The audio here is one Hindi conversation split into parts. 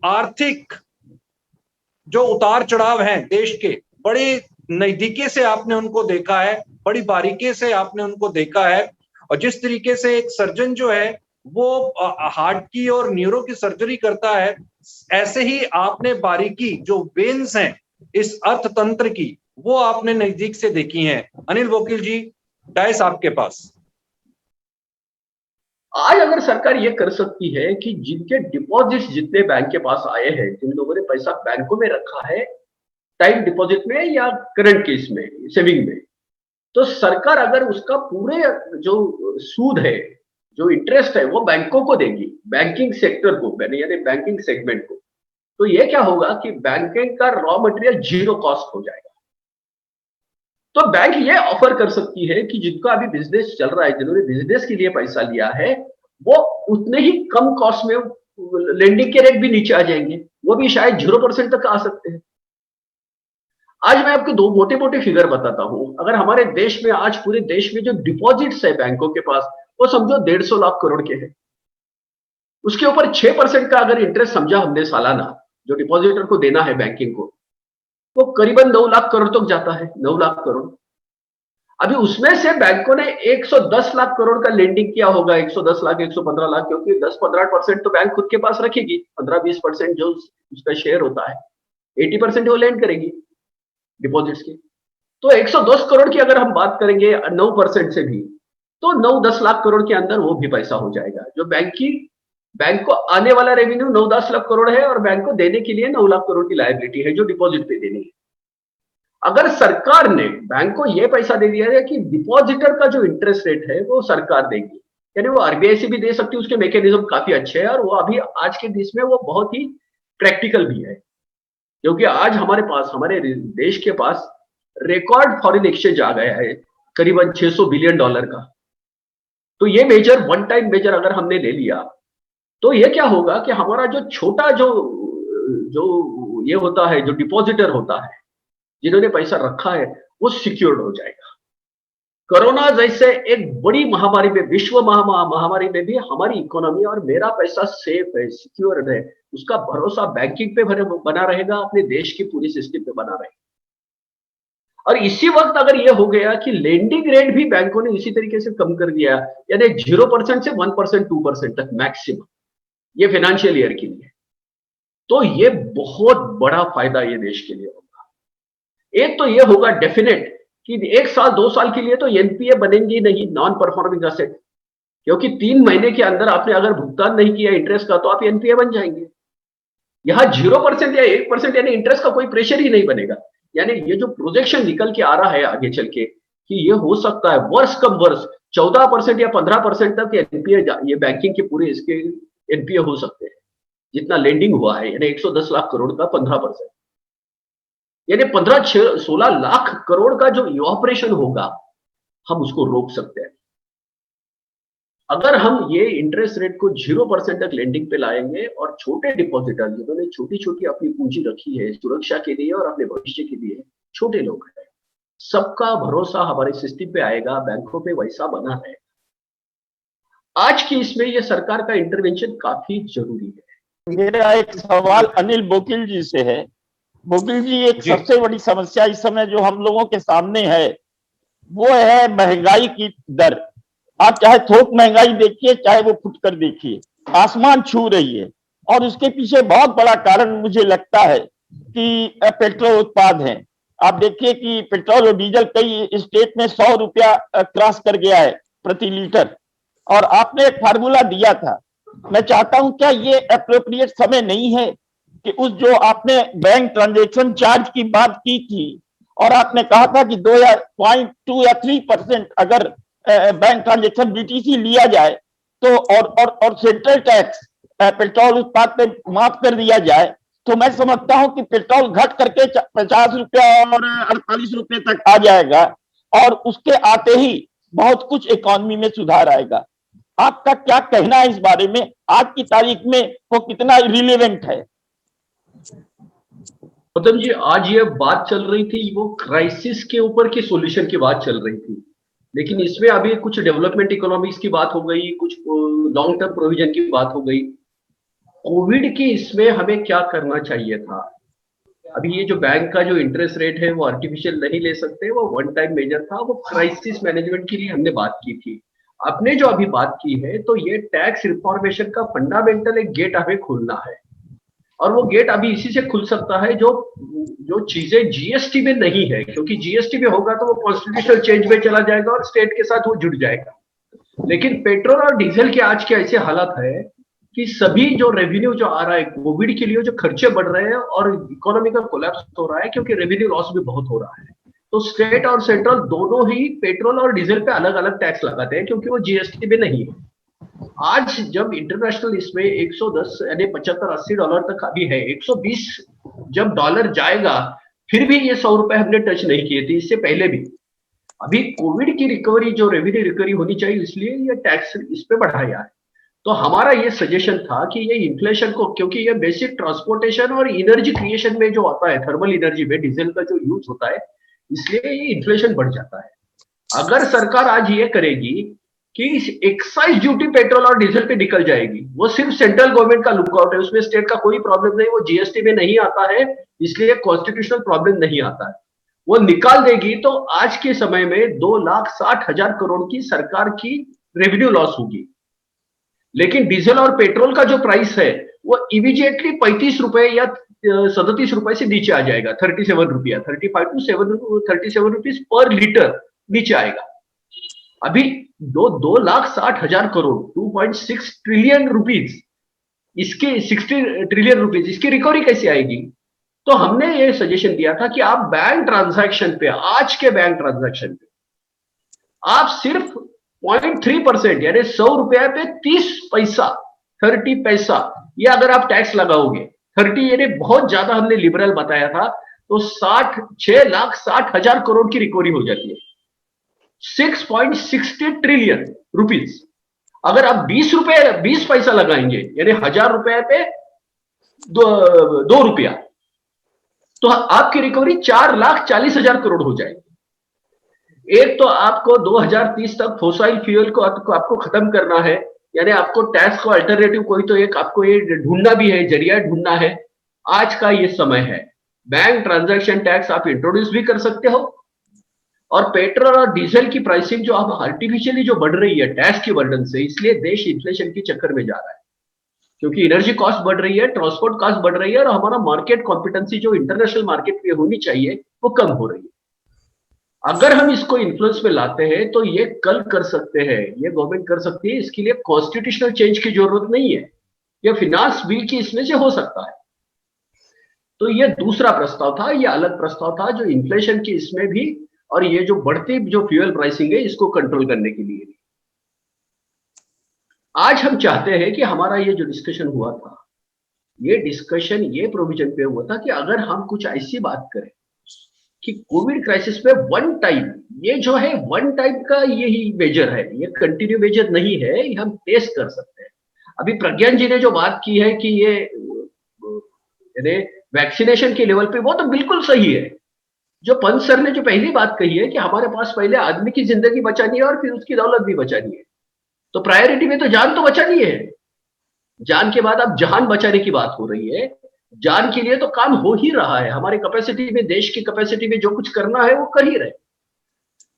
आर्थिक जो उतार चढ़ाव हैं देश के, बड़े नजदीकी से आपने उनको देखा है, बड़ी बारीकी से आपने उनको देखा है। और जिस तरीके से एक सर्जन जो है वो हार्ट की और न्यूरो की सर्जरी करता है, ऐसे ही आपने बारीकी जो वेन्स हैं इस अर्थतंत्र की, वो आपने नजदीक से देखी हैं। अनिल वकील जी, डायस आपके पास। आज अगर सरकार ये कर सकती है कि जिनके डिपॉजिट्स जितने बैंक के पास आए हैं, जिन लोगों ने पैसा बैंकों में रखा है टाइम डिपॉजिट में या करंट केस में सेविंग में, तो सरकार अगर उसका पूरे जो सूद है, जो इंटरेस्ट है, वो बैंकों को देगी, बैंकिंग सेक्टर को, यानी बैंकिंग सेगमेंट को, तो ये क्या होगा कि बैंकिंग का रॉ मटेरियल जीरो कॉस्ट हो जाएगा। तो बैंक ये ऑफर कर सकती है कि जिनका अभी बिजनेस चल रहा है, जिन्होंने बिजनेस के लिए पैसा लिया है, वो उतने ही कम कॉस्ट में लेंडिंग के रेट भी नीचे आ जाएंगे, वो भी शायद 0% तक आ सकते हैं। आज मैं आपको दो मोटे मोटे फिगर बताता हूं। अगर हमारे देश में आज पूरे देश में जो डिपॉजिट्स है बैंकों के पास, वो समझो 150 लाख करोड़ के हैं। उसके ऊपर 6% का अगर इंटरेस्ट समझा हमने सालाना, जो डिपॉजिटर को देना है बैंकिंग को, वो करीबन 9 लाख करोड़ तक जाता है, 9 लाख करोड़। अभी उसमें से बैंकों ने 110 लाख करोड़ का लेंडिंग किया होगा, 110 लाख 115 लाख, क्योंकि 10-15% तो बैंक खुद के पास रखेगी, 15-20% जो उसका शेयर होता है, 80% वो लैंड करेगी डिपॉजिट्स की। तो 110 करोड़ की अगर हम बात करेंगे 9% से भी, तो 9-10 लाख करोड़ के अंदर वो भी पैसा हो जाएगा। जो बैंक को आने वाला रेवेन्यू 9-10 लाख करोड़ है और बैंक को देने के लिए 9 लाख करोड़ की लायबिलिटी है जो डिपॉजिट पे देनी है। अगर सरकार ने बैंक को यह पैसा दे दिया है कि डिपॉजिटर का जो इंटरेस्ट रेट है वो सरकार देगी, यानी वो आरबीआई से भी दे सकती है, उसके मैकेनिज्म काफी अच्छे हैं और वो अभी आज के देश में वो बहुत ही प्रैक्टिकल भी है, क्योंकि आज हमारे पास, हमारे देश के पास रिकॉर्ड फॉरेन एक्सचेंज आ गया है करीबन $600 बिलियन का। तो ये मेजर, वन टाइम मेजर अगर हमने ले लिया, तो ये क्या होगा कि हमारा जो छोटा जो जो ये होता है, जो डिपॉजिटर होता है, जिन्होंने पैसा रखा है, वो सिक्योर्ड हो जाएगा। कोरोना जैसे एक बड़ी महामारी में, विश्व महामारी में भी हमारी इकोनॉमी और मेरा पैसा सेफ है, सिक्योर्ड है, उसका भरोसा बैंकिंग पे बना रहेगा, अपने देश की पूरी सिस्टम पे बना रहेगा। और इसी वक्त अगर ये हो गया कि लेंडिंग रेट भी बैंकों ने इसी तरीके से कम कर दिया, यानी 0% से 1%, 2% तक मैक्सिमम, ये फाइनेंशियल ईयर के लिए, तो ये बहुत बड़ा फायदा ये देश के लिए होगा। एक तो ये होगा डेफिनेट कि 1 साल 2 साल के लिए तो एनपीए बनेंगे नहीं, नॉन परफॉर्मिंग असेट, क्योंकि 3 महीने के अंदर आपने अगर भुगतान नहीं किया इंटरेस्ट का, तो आप एनपीए बन जाएंगे। यहां 0% या 1% यानी इंटरेस्ट का कोई प्रेशर ही नहीं बनेगा। यानी ये जो प्रोजेक्शन निकल के आ रहा है आगे चल के कि ये हो सकता है वर्ष कम वर्ष 14% या 15% तक एनपीए, ये बैंकिंग के पूरे इसके एनपीए हो सकते हैं, जितना लेंडिंग हुआ है, यानी 110 लाख करोड़ का 15%, यानी 15-16 लाख करोड़ का जो ऑपरेशन होगा, हम उसको रोक सकते हैं अगर हम ये इंटरेस्ट रेट को 0% तक लेंडिंग पे लाएंगे। और छोटे डिपॉजिटर जिन्होंने छोटी छोटी अपनी पूंजी रखी है सुरक्षा के लिए और अपने भविष्य के लिए, छोटे लोग हैं, सबका भरोसा हमारे सिस्टम पे आएगा, बैंकों पे वैसा बना है। आज की इसमें ये सरकार का इंटरवेंशन काफी जरूरी है। मेरा एक सवाल अनिल बोकिल जी से है। बोकिल जी, एक सबसे बड़ी समस्या इस समय जो हम लोगों के सामने है वो है महंगाई की दर। आप चाहे थोक महंगाई देखिए, चाहे वो फुटकर देखिए, आसमान छू रही है। और उसके पीछे बहुत बड़ा कारण मुझे लगता है कि पेट्रोल उत्पाद है। आप देखिए कि पेट्रोल और डीजल कई स्टेट में 100 रुपया क्रॉस कर गया है प्रति लीटर। और आपने एक फार्मूला दिया था, मैं चाहता हूं क्या ये एप्रोप्रिएट समय नहीं है कि उस जो आपने बैंक ट्रांजेक्शन चार्ज की बात की थी और आपने कहा था कि 2 या 0.2 या 3% अगर बैंक ट्रांजेक्शन बीटीसी लिया जाए तो और सेंट्रल टैक्स पेट्रोल उत्पाद पे माफ कर दिया जाए, तो मैं समझता हूं कि पेट्रोल घट करके 50 रुपया और 48 रुपये तक आ जाएगा और उसके आते ही बहुत कुछ इकोनॉमी में सुधार आएगा। आपका क्या कहना है इस बारे में? आज की तारीख में वो कितना रिलेवेंट है? गौतम जी, आज ये बात चल रही थी, वो क्राइसिस के ऊपर की सॉल्यूशन की बात चल रही थी, लेकिन इसमें अभी कुछ डेवलपमेंट इकोनॉमिक्स की बात हो गई, कुछ लॉन्ग टर्म प्रोविजन की बात हो गई। कोविड की इसमें हमें क्या करना चाहिए था? अभी ये जो बैंक का जो इंटरेस्ट रेट है वो आर्टिफिशियल नहीं ले सकते, वो वन टाइम मेजर था, वो क्राइसिस मैनेजमेंट के लिए हमने बात की थी। आपने जो अभी बात की है, तो ये टैक्स रिफॉर्मेशन का फंडामेंटल एक गेट हमें खोलना है, और वो गेट अभी इसी से खुल सकता है जो जो चीजें जीएसटी में नहीं है, क्योंकि जीएसटी में होगा तो वो कॉन्स्टिट्यूशनल चेंज में चला जाएगा और स्टेट के साथ वो जुड़ जाएगा। लेकिन पेट्रोल और डीजल के आज के ऐसे हालात है कि सभी जो रेवेन्यू जो आ रहा है कोविड के लिए, जो खर्चे बढ़ रहे हैं और इकोनॉमी का कोलैप्स हो रहा है, क्योंकि रेवेन्यू लॉस भी बहुत हो रहा है, तो स्टेट और सेंट्रल दोनों ही पेट्रोल और डीजल पे अलग अलग टैक्स लगाते हैं, क्योंकि वो जीएसटी में नहीं है। आज जब इंटरनेशनल इसमें 110 यानी 75-80 डॉलर तक अभी है, 120 जब डॉलर जाएगा, फिर भी ये 100 रुपए हमने टच नहीं किए थे इससे पहले भी। अभी कोविड की रिकवरी जो रेवेन्यू रिकवरी होनी चाहिए, इसलिए ये टैक्स इस पे बढ़ाया है। तो हमारा ये सजेशन था कि ये इन्फ्लेशन को, क्योंकि ये बेसिक ट्रांसपोर्टेशन और एनर्जी क्रिएशन में जो आता है, थर्मल एनर्जी में डीजल का जो यूज होता है, इसलिए ये इन्फ्लेशन बढ़ जाता है। अगर सरकार आज ये करेगी कि एक्साइज ड्यूटी पेट्रोल और डीजल पे निकल जाएगी, वो सिर्फ सेंट्रल गवर्नमेंट का लुकआउट है, उसमें स्टेट का कोई प्रॉब्लम नहीं, वो जीएसटी में नहीं आता है, इसलिए कॉन्स्टिट्यूशनल प्रॉब्लम नहीं आता है, वो निकाल देगी, तो आज के समय में 2,60,000 करोड़ की सरकार की रेवेन्यू लॉस होगी। लेकिन डीजल और पेट्रोल का जो प्राइस है वो इमीडिएटली 35 रुपए या 37 रुपए से नीचे आ जाएगा, 37 रुपया, 35 टू 37 रुपीज पर लीटर नीचे आएगा। अभी 2,60,000 करोड़ 2.6 ट्रिलियन रुपीज, इसके 60 ट्रिलियन रुपीज, इसकी रिकवरी कैसे आएगी? तो हमने ये सजेशन दिया था कि आप बैंक ट्रांजैक्शन पे, आज के बैंक ट्रांजैक्शन पे आप सिर्फ 0.3% यानी 100 रुपया पे 30 पैसा, 30 पैसा, ये अगर आप टैक्स लगाओगे, 30 यानी बहुत ज्यादा हमने लिबरल बताया था, तो 6,60,000 करोड़ की रिकवरी हो जाती है, 6.60 ट्रिलियन रुपीज। अगर आप 20 पैसा लगाएंगे यानी 1,000 रुपए पे 2 रुपया, तो आपकी रिकवरी 4,40,000 करोड़ हो जाएगी। एक तो आपको 2030 तक फोसाइल फ्यूल को आपको खत्म करना है, यानी आपको टैक्स को अल्टरनेटिव कोई तो एक आपको ये ढूंढना भी है, जरिया ढूंढना है। आज का ये समय है, बैंक ट्रांजैक्शन टैक्स आप इंट्रोड्यूस भी कर सकते हो, और पेट्रोल और डीजल की प्राइसिंग जो अब आर्टिफिशियली जो बढ़ रही है टैक्स की बर्डन से, इसलिए देश इन्फ्लेशन के चक्कर में जा रहा है, क्योंकि एनर्जी कॉस्ट बढ़ रही है, ट्रांसपोर्ट कॉस्ट बढ़ रही है, और हमारा मार्केट कॉम्पिटेंसी जो इंटरनेशनल मार्केट में होनी चाहिए वो कम हो रही है। अगर हम इसको इन्फ्लुएंस में लाते हैं तो ये कल कर सकते हैं, ये गवर्नमेंट कर सकती है, इसके लिए कॉन्स्टिट्यूशनल चेंज की जरूरत नहीं है, ये फिनांस बिल की इसमें से हो सकता है। तो ये दूसरा प्रस्ताव था, ये अलग प्रस्ताव था जो इन्फ्लेशन की इसमें भी, और ये जो बढ़ती जो फ्यूल प्राइसिंग है इसको कंट्रोल करने के लिए। आज हम चाहते हैं कि हमारा ये जो डिस्कशन हुआ था, ये डिस्कशन ये प्रोविजन पे हुआ था कि अगर हम कुछ ऐसी बात करें कि कोविड क्राइसिस में वन टाइम, ये जो है वन टाइम का यही मेजर है, ये कंटिन्यू मेजर नहीं है, ये हम टेस्ट कर सकते हैं। अभी प्रज्ञान जी ने जो बात की है कि ये वैक्सीनेशन के लेवल पे, वो तो बिल्कुल सही है। जो पंत सर ने जो पहली बात कही है कि हमारे पास पहले आदमी की जिंदगी बचानी है और फिर उसकी दौलत भी बचानी है, तो प्रायोरिटी में तो जान तो बचानी है, जान के बाद अब जहान बचाने की बात हो रही है। जान के लिए तो काम हो ही रहा है, हमारी कैपेसिटी में, देश की कैपेसिटी में जो कुछ करना है वो कर ही रहे।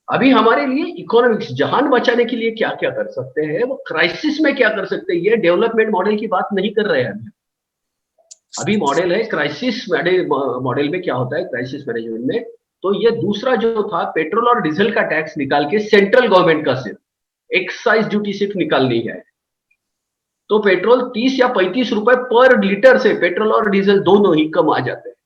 अभी हमारे लिए इकोनॉमिक्स, जहान बचाने के लिए क्या क्या कर सकते हैं, वो क्राइसिस में क्या कर सकते हैं, ये डेवलपमेंट मॉडल की बात नहीं कर रहे हैं। अभी मॉडल है क्राइसिस मॉडल में क्या होता है क्राइसिस मैनेजमेंट में, तो ये दूसरा जो था पेट्रोल और डीजल का टैक्स निकाल के सेंट्रल गवर्नमेंट का सिर्फ एक्साइज ड्यूटी सिर्फ निकालनी है, तो पेट्रोल 30 या 35 रुपए पर लीटर से पेट्रोल और डीजल दोनों ही कम आ जाते हैं।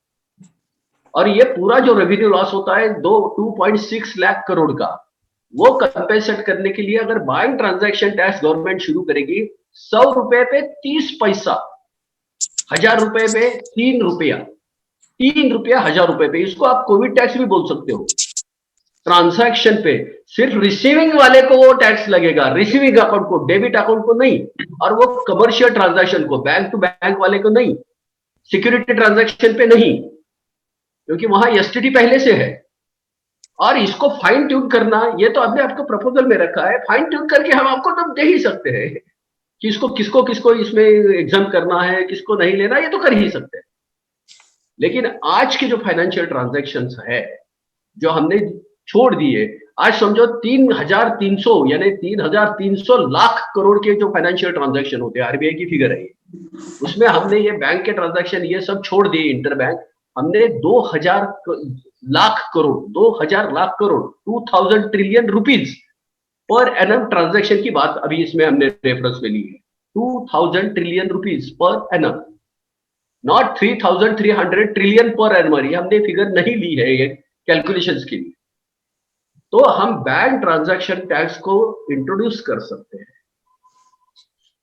और ये पूरा जो रेवेन्यू लॉस होता है 2.6 लाख करोड़ का, वो कंपेंसेट करने के लिए अगर बैंक ट्रांजैक्शन टैक्स गवर्नमेंट शुरू करेगी, 100 रुपए पे 30 पैसा, 1,000 रुपए पे 3 रुपया, 3 रुपया 1,000 रुपए पे, इसको आप कोविड टैक्स भी बोल सकते हो। ट्रांजैक्शन पे सिर्फ रिसीविंग वाले को वो टैक्स लगेगा, रिसीविंग अकाउंट को, डेबिट अकाउंट को नहीं, और वो कमर्शियल ट्रांजैक्शन को, बैंक टू बैंक वाले को नहीं, सिक्योरिटी ट्रांजैक्शन पे नहीं, क्योंकि वहां एसटीडी पहले से है। और इसको फाइन ट्यून करना, ये तो हमने आपको प्रपोजल में रखा है, फाइन ट्यून करके हम आपको तो दे ही सकते हैं, किसको किसको किसको इसमें एग्जाम करना है, किसको नहीं लेना, ये तो कर ही सकते हैं। लेकिन आज के जो फाइनेंशियल ट्रांजैक्शंस है जो हमने छोड़ दिए, आज समझो 3,300 यानी 3,300 लाख करोड़ के जो फाइनेंशियल ट्रांजैक्शन होते हैं, आरबीआई की फिगर है, उसमें हमने ये बैंक के ट्रांजैक्शन ये सब छोड़ दिए, इंटर बैंक हमने 2,000 lakh crore 2,000 trillion rupees per annum transaction की बात अभी इसमें हमने रेफरेंस में ली है। 2,000 trillion rupees per annum, not 3,300 trillion per annum. ये हमने फिगर नहीं ली है ये कैलकुलेशंस के लिए। तो हम बैंक ट्रांजैक्शन टैक्स को इंट्रोड्यूस कर सकते हैं,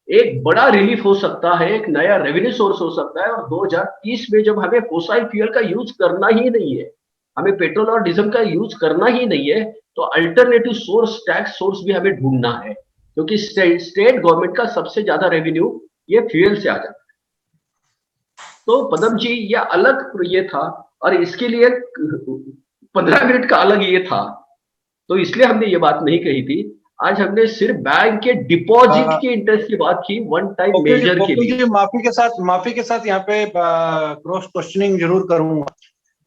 एक बड़ा रिलीफ हो सकता है, एक नया रेवेन्यू सोर्स हो सकता है। और 2030 में जब हमें फोसाइल फ्यूल का यूज करना ही नहीं है, हमें पेट्रोल और डीजल का यूज करना ही नहीं है, तो अल्टरनेटिव सोर्स, टैक्स सोर्स भी हमें ढूंढना है, क्योंकि स्टेट गवर्नमेंट का सबसे ज्यादा रेवेन्यू ये फ्यूल से आ जाता है। तो पदम जी ये अलग ये था, और इसके लिए 15 मिनट का अलग ये था, तो इसलिए हमने ये बात नहीं कही थी। आज हमने सिर्फ बैंक के डिपॉजिट के इंटरेस्ट की बात की, वन टाइम मेजर के लिए। माफी के साथ यहाँ पे क्रॉस क्वेश्चनिंग जरूर करूंगा।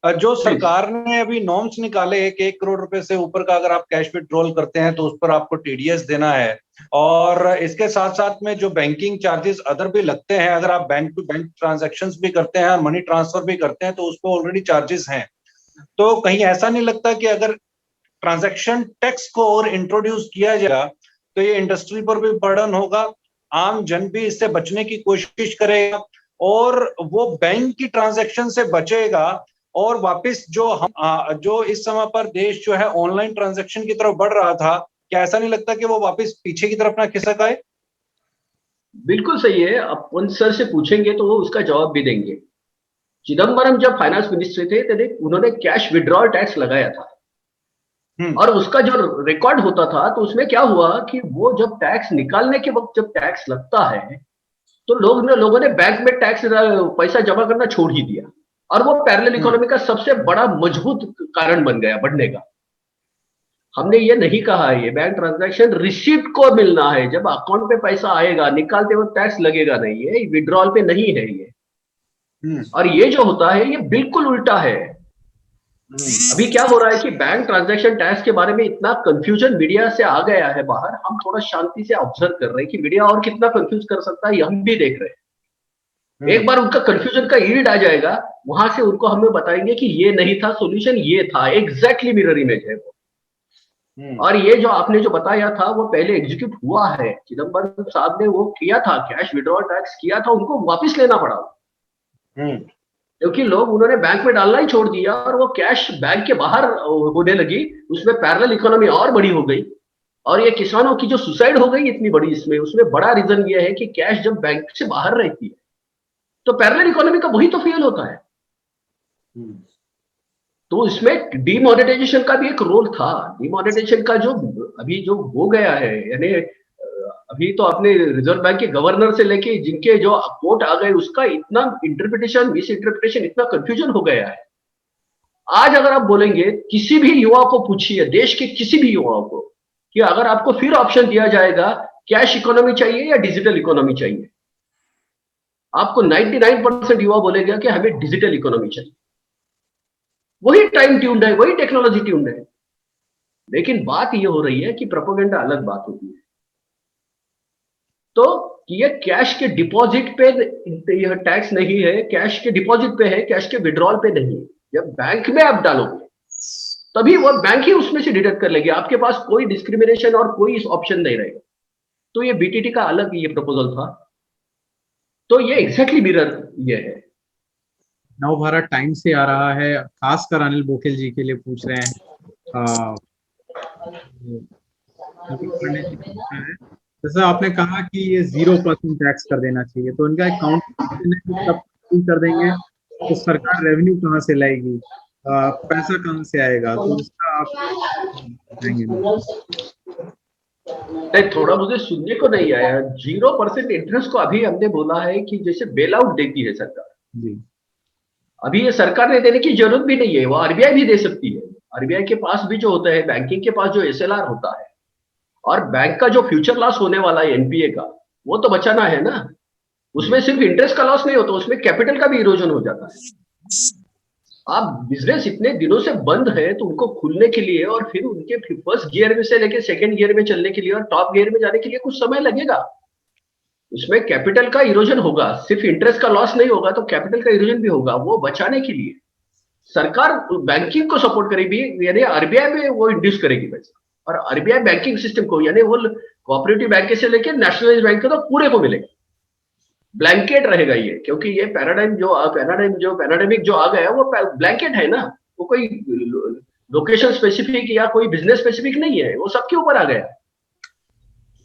जो सरकार ने अभी नॉर्म्स निकाले कि 1 करोड़ रुपए से ऊपर का अगर आप कैश विड्रॉल करते हैं तो उस पर आपको टीडीएस देना है, और इसके साथ साथ में जो बैंकिंग चार्जेस अदर भी लगते हैं, अगर आप बैंक टू बैंक ट्रांजैक्शंस भी करते हैं, मनी ट्रांसफर भी करते हैं, तो उस पर ऑलरेडी चार्जेस हैं। तो कहीं ऐसा नहीं लगता कि अगर ट्रांजैक्शन टैक्स को और इंट्रोड्यूस किया जाएगा तो ये इंडस्ट्री पर भी बर्डन होगा, आम जन भी इससे बचने की कोशिश करेगा, और वो बैंक की ट्रांजैक्शन से बचेगा, और वापस जो इस समय पर देश जो है ऑनलाइन ट्रांजैक्शन की तरफ बढ़ रहा था, क्या ऐसा नहीं लगता कि वो वापस पीछे की तरफ ना खिसक आए? बिल्कुल सही है। अपन सर से पूछेंगे तो वो उसका जवाब भी देंगे। चिदम्बरम जब फाइनेंस मिनिस्टर थे तो उन्होंने कैश विड्रॉल टैक्स लगाया था, और उसका जो रिकॉर्ड होता था तो उसमें क्या हुआ कि वो जब टैक्स निकालने के वक्त जब टैक्स लगता है तो लोगों ने बैंक में टैक्स पैसा जमा करना छोड़ ही दिया, और वो पैरेलल इकोनॉमी का सबसे बड़ा मजबूत कारण बन गया बढ़ने का। हमने ये नहीं कहा है, ये बैंक ट्रांजैक्शन रिसीप्ट को मिलना है, जब अकाउंट पे पैसा आएगा, निकालते वक्त टैक्स लगेगा नहीं, है विड्रॉल पे नहीं है ये। और ये जो होता है ये बिल्कुल उल्टा है। अभी क्या हो रहा है कि बैंक ट्रांजैक्शन टैक्स के बारे में इतना कंफ्यूजन मीडिया से आ गया है बाहर, हम थोड़ा शांति से ऑब्जर्व कर रहे हैं कि मीडिया और कितना कंफ्यूज कर सकता है, ये हम भी देख रहे हैं। एक बार उनका कंफ्यूजन का ईल्ड आ जाएगा, वहां से उनको हमें बताएंगे कि ये नहीं था सोल्यूशन, ये था। एग्जैक्टली मिरर इमेज है वो। और ये जो आपने जो बताया था वो पहले एग्जीक्यूट हुआ है, चिदम्बरम साहब ने वो किया था, कैश विड्रॉल टैक्स किया था, उनको वापस लेना पड़ा, क्योंकि लोग उन्होंने बैंक में डालना ही छोड़ दिया और वो कैश बैंक के बाहर होने लगी, उसमें पैरेलल इकोनॉमी और बड़ी हो गई। और ये किसानों की जो सुसाइड हो गई इतनी बड़ी, उसमें बड़ा रीजन ये है कि कैश जब बैंक से बाहर रहती है तो पैरेलल इकोनॉमी का वही तो फेल होता है। तो इसमें डीमोनेटाइजेशन का भी एक रोल था। डीमोनेटाइजेशन का जो अभी जो हो गया है, यानी अभी तो अपने रिजर्व बैंक के गवर्नर से लेके जिनके जो कोर्ट आ गए, उसका इतना इंटरप्रिटेशन, मिस इंटरप्रिटेशन, इतना कंफ्यूजन हो गया है। आज अगर आप बोलेंगे, किसी भी युवा को पूछिए, देश के किसी भी युवा को, कि अगर आपको फिर ऑप्शन दिया जाएगा कैश इकोनॉमी चाहिए या डिजिटल इकोनॉमी चाहिए, आपको 99% युवा बोलेगा कि हमें डिजिटल इकोनॉमी चाहिए। वही टाइम ट्यून्ड है, वही टेक्नोलॉजी ट्यून्ड है। लेकिन बात ये हो रही है कि प्रोपेगेंडा अलग बात होती है। तो ये कैश के डिपॉजिट पे यह टैक्स नहीं है, कैश के डिपॉजिट पे है, कैश के विड्रॉल पे नहीं है। जब बैंक में आप डालोगे तभी वो बैंक ही उसमें से डिडक्ट कर लेगी, आपके पास कोई डिस्क्रिमिनेशन और कोई ऑप्शन नहीं रहेगा। तो ये बीटीटी का अलग ये प्रपोजल था। तो ये एग्जैक्टली मिरर ये है। नवभारत टाइम से आ रहा है, खासकर अनिल बोकिल जी के लिए पूछ रहे हैं। जैसा आपने कहा कि ये 0% टैक्स कर देना चाहिए, तो इनका अकाउंट कर देंगे तो सरकार रेवेन्यू कहाँ से लाएगी, पैसा कहाँ से आएगा, तो उसका आप बताएंगे? नहीं, थोड़ा मुझे सुनने को नहीं आया। 0% इंटरेस्ट को अभी हमने बोला है कि जैसे बेल आउट देती है सरकार जी, अभी ये सरकार ने देने की जरूरत भी नहीं है, वो आरबीआई भी दे सकती है। आरबीआई के पास भी जो होता है, बैंकिंग के पास जो एसएलआर होता है, और बैंक का जो फ्यूचर लॉस होने वाला है एनपीए का, वो तो बचाना है ना। उसमें सिर्फ इंटरेस्ट का लॉस नहीं होता, उसमें कैपिटल का भी इरोजन हो जाता है। आप बिजनेस इतने दिनों से बंद है तो उनको खुलने के लिए और फिर उनके फर्स्ट गियर में से लेके सेकंड गियर में चलने के लिए और टॉप गियर में जाने के लिए कुछ समय लगेगा। उसमें कैपिटल का इरोजन होगा, सिर्फ इंटरेस्ट का लॉस नहीं होगा, तो कैपिटल का इरोजन भी होगा। वो बचाने के लिए सरकार बैंकिंग को सपोर्ट करेगी, यानी आरबीआई में वो इंड्यूस करेगी पैसा, और आरबीआई बैंकिंग सिस्टम को, यानी वो कोऑपरेटिव बैंक से लेकर नेशनलाइज्ड बैंक तो पूरे को मिलेगा। ब्लैंकेट रहेगा ये, क्योंकि ये पैराडाइमिक जो आ गया वो ब्लैंकेट है ना, वो कोई लोकेशन स्पेसिफिक या कोई बिजनेस स्पेसिफिक नहीं है, वो सबके ऊपर आ गया।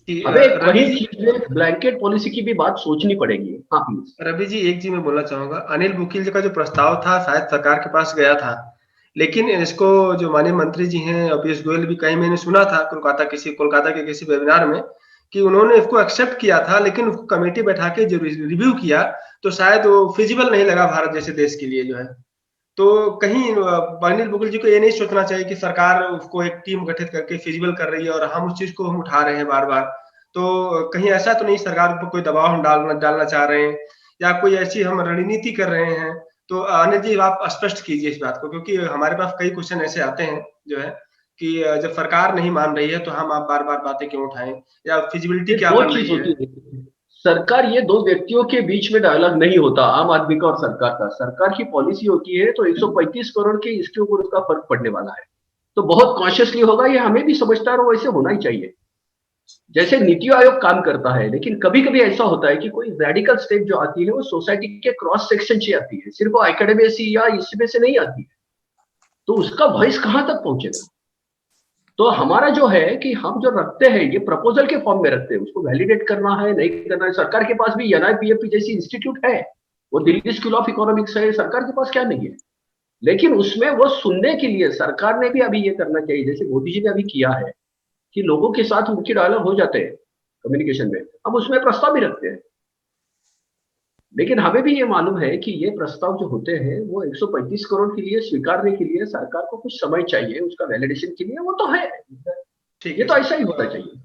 हमें कहीं चीज में ब्लैंकेट पॉलिसी की भी बात सोचनी पड़ेगी। हाँ प्लीज। रवि जी, एक चीज मैं बोलना चाहूंगा, अनिल बोकिल जी का जो प्रस्ताव था शायद सरकार के पास गया था, लेकिन इसको जो माननीय मंत्री जी हैं पीयूष गोयल भी, कहीं मैंने सुना था कोलकाता के किसी वेबिनार में कि उन्होंने इसको एक्सेप्ट किया था, लेकिन उसको कमेटी बैठा के जो रिव्यू किया तो शायद वो फिजिबल नहीं लगा भारत जैसे देश के लिए जो है। तो कहीं अनिल बोकिल जी को ये नहीं सोचना चाहिए कि सरकार उसको एक टीम गठित करके फिजिबल कर रही है और हम उस चीज को हम उठा रहे हैं बार बार, तो कहीं ऐसा तो नहीं सरकार पर कोई दबाव हम डालना चाह रहे हैं या कोई ऐसी हम रणनीति कर रहे हैं? तो अनिल जी आप स्पष्ट कीजिए इस बात को, क्योंकि हमारे पास कई क्वेश्चन ऐसे आते हैं जो है कि जब सरकार नहीं मान रही है तो हम आप बार बार बातें क्यों उठाएं, या फिजिबिलिटी क्या बन रही है? सरकार, ये दो व्यक्तियों के बीच में डायलॉग नहीं होता, आम आदमी का और सरकार का। सरकार की पॉलिसी होती है तो 135 करोड़ के इसके ऊपर उसका फर्क पड़ने वाला है, तो बहुत कॉन्शियसली होगा, ये हमें भी समझता है और वैसे होना ही चाहिए जैसे नीति आयोग काम करता है। लेकिन कभी कभी ऐसा होता है कि कोई रेडिकल स्टेप जो आती है वो सोसाइटी के क्रॉस सेक्शन से आती है, सिर्फ वो एकेडमी या इसमें से नहीं आती है, तो उसका वॉइस कहां तक पहुंचेगा? तो हमारा जो है कि हम जो रखते हैं ये प्रपोजल के फॉर्म में रखते हैं, उसको वैलिडेट करना है नहीं करना है। सरकार के पास भी एनआईपीएफपी जैसी इंस्टीट्यूट है, वो दिल्ली स्कूल ऑफ इकोनॉमिक्स है, सरकार के पास क्या नहीं है। लेकिन उसमें वो सुनने के लिए सरकार ने भी अभी ये करना चाहिए, जैसे मोदी जी ने अभी किया है कि लोगों के साथ उनकी डायलॉग हो जाते हैं कम्युनिकेशन में, हम उसमें प्रस्ताव भी रखते हैं। लेकिन हमें भी ये मालूम है कि ये प्रस्ताव जो होते हैं वो 135 करोड़ के लिए स्वीकारने के लिए सरकार को कुछ समय चाहिए, उसका वैलिडेशन के लिए, वो तो है, ये तो ऐसा ही होना चाहिए।